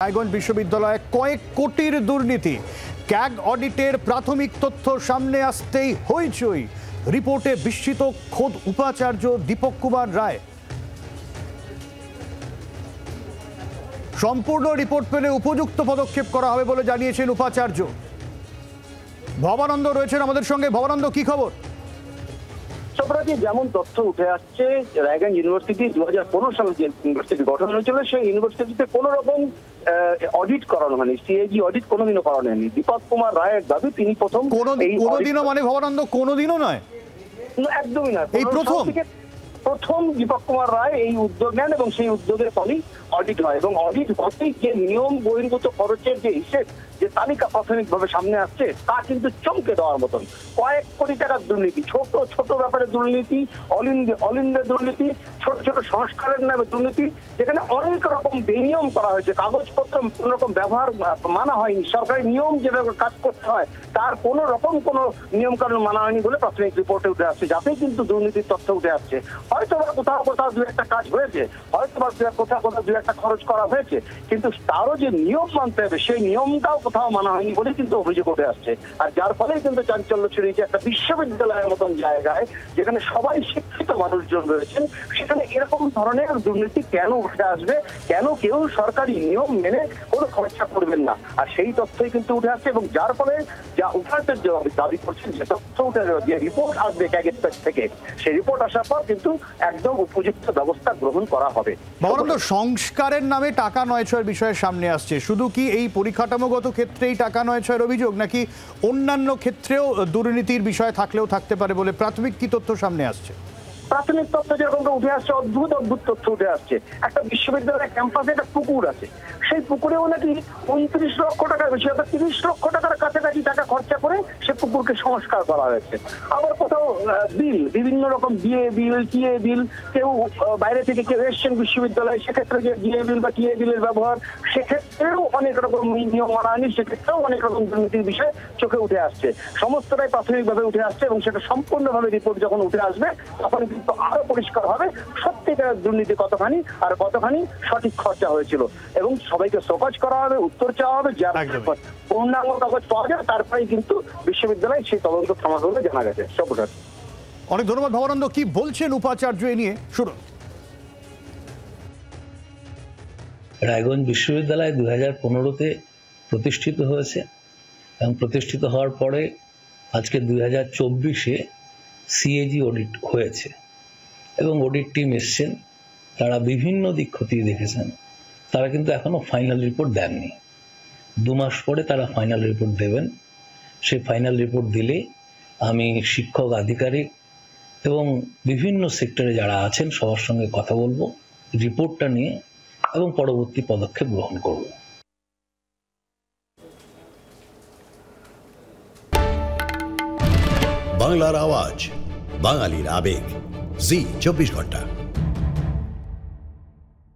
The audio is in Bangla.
রায়গঞ্জ বিশ্ববিদ্যালয়ে কয়েক কোটির দুর্নীতি, ক্যাগ অডিটের প্রাথমিক তথ্য সামনে আসতেই হইচই। রিপোর্টে বিস্মিত খোদ উপাচার্য দীপক কুমার রায়। সম্পূর্ণ রিপোর্ট পেলে উপযুক্ত পদক্ষেপ করা হবে বলে জানিয়েছেন উপাচার্য। ভবানন্দ রয়েছেন আমাদের সঙ্গে। ভবানন্দ, কি খবর? যেমন তথ্য উঠে আসছে, রায়গঞ্জ ইউনিভার্সিটি 2015 সালে যে ইউনিভার্সিটি গঠন হয়েছিল সেই ইউনিভার্সিটিতে কোনো রকম অডিট করানো হয়নি, সিএজি অডিট কোনোদিনও করানো হয়নি। দীপক কুমার রায়ের দাবি তিনি প্রথম। কোনোদিনও মানে ভবানন্দ কোনোদিনও নয়, একদমই নয়, এই প্রথম দীপক কুমার রায় এই উদ্যোগ নেন এবং সেই উদ্যোগের ফলেই অডিট হয়। এবং অডিট হতেই যে নিয়ম বহির্ভূত খরচের যে হিসেব, যে তালিকা প্রাথমিকভাবে সামনে আসছে তা কিন্তু চমকে দেওয়ার মতন। কয়েক কোটি টাকার দুর্নীতি, ছোট ছোট ব্যাপারে দুর্নীতি, অল ইন্ডিয়া দুর্নীতি, ছোট ছোট সংস্কারের নামে দুর্নীতি, যেখানে অনেক রকম বেনিয়ম করা হয়েছে। কাগজপত্র কোন রকম ব্যবহার মানা হয়নি, সরকারি নিয়ম যেভাবে কাজ করতে হয় তার কোন রকম কোন নিয়ম কানুন মানা হয়নি বলে প্রাথমিক রিপোর্টে উঠে আসছে, যাতেই কিন্তু দুর্নীতির তথ্য উঠে আসছে। হয়তো বা কোথাও কোথাও দু একটা কাজ হয়েছে, হয়তো বা কোথাও কোথাও দু একটা খরচ করা হয়েছে, কিন্তু তারও যে নিয়ম মানতে হবে সেই নিয়মটাও কোথাও মানা হয়নি বলে কিন্তু অভিযোগ উঠে আসছে। আর যার ফলে কিন্তু চাঞ্চল্য ছড়িয়েছে একটা বিশ্ববিদ্যালয়ের মতন জায়গায়, যেখানে সবাই শিক্ষিত মানুষজন রয়েছেন, সেখানে এরকম ধরনের দুর্নীতি কেন উঠে আসবে, কেন কেউ সরকারি নিয়ম মেনে কোনো খরচা করবেন না। আর সেই তথ্যই কিন্তু উঠে আসছে এবং যার ফলে যা উঠাতে দাবি করছেন, যে তথ্য উঠে যে রিপোর্ট আসবে ক্যাগের থেকে, সেই রিপোর্ট আসার পর কিন্তু একদম উপযুক্ত ব্যবস্থা গ্রহণ করা হবে। সংস্কারের নামে টাকা নয়ছয়ের বিষয়ে সামনে আসছে। শুধু কি এই পরিকাঠামোগত ক্ষেত্রেই টাকা নয়ছয়ের অভিযোগ, নাকি অন্যান্য ক্ষেত্রেও দুর্নীতির বিষয় থাকলেও থাকতে পারে বলে প্রাথমিক কি তথ্য সামনে আসছে? প্রাথমিক তথ্য যেরকম উঠে আসছে, অদ্ভুত অদ্ভুত তথ্য উঠে আসছে। একটা বিশ্ববিদ্যালয়ের ক্যাম্পাসে একটা পুকুর আছে, সেই পুকুরেও নাকি 29 লক্ষ টাকার বেশি, অর্থাৎ 30 লক্ষ টাকার কাছাকাছি টাকা খরচা করে সে পুকুরকে সংস্কার করা হয়েছে। আবার কোথাও বিল, বিভিন্ন রকম ডিএ বিল, টিএ বিল, কেউ বাইরে থেকে কেউ এসছেন বিশ্ববিদ্যালয়ে, সেক্ষেত্রে যে ডিএ বিল বা টিএ বিলের ব্যবহার, সেক্ষেত্রেও অনেক রকম নিয়ম মানা হয়নি, সেক্ষেত্রেও অনেক রকম দুর্নীতির বিষয় চোখে উঠে আসছে। সমস্তটাই প্রাথমিকভাবে উঠে আসছে এবং সেটা সম্পূর্ণভাবে রিপোর্ট যখন উঠে আসবে তখন কিন্তু আরো পরিষ্কার হবে সত্যিকার দুর্নীতি কতখানি আর কতখানি সঠিক খরচা হয়েছিল। এবং সবাইকে শোকজ করা হবে, উত্তর চাওয়া হবে, যার পূর্ণাঙ্গ কাগজ পাওয়া যায় তারপরেই কিন্তু বিশ্ববিদ্যালয় সেই তদন্ত থামা বলে জানা গেছে। সবটাই। অনেক ধন্যবাদ ভবানন্দ। কি বলছেন উপাচার্য এ নিয়ে শুনুন। রায়গঞ্জ বিশ্ববিদ্যালয় 2015-তে প্রতিষ্ঠিত হয়েছে এবং প্রতিষ্ঠিত হওয়ার পরে আজকে 2024-এ সিএজি অডিট হয়েছে এবং অডিট টিম এসছেন, তারা বিভিন্ন দিক খতিয়ে দেখেছেন। তারা কিন্তু এখনো ফাইনাল রিপোর্ট দেননি। 2 মাস পরে তারা ফাইনাল রিপোর্ট দেবেন। সেই ফাইনাল রিপোর্ট দিলে আমি শিক্ষক, আধিকারিক এবং বিভিন্ন সেক্টরে যারা আছেন সবার সঙ্গে কথা বলবো রিপোর্টটা নিয়ে এবং পরবর্তী পদক্ষেপ গ্রহণ করব। বাংলার আওয়াজ, বাঙালির আবেগ, জি 24 ঘন্টা।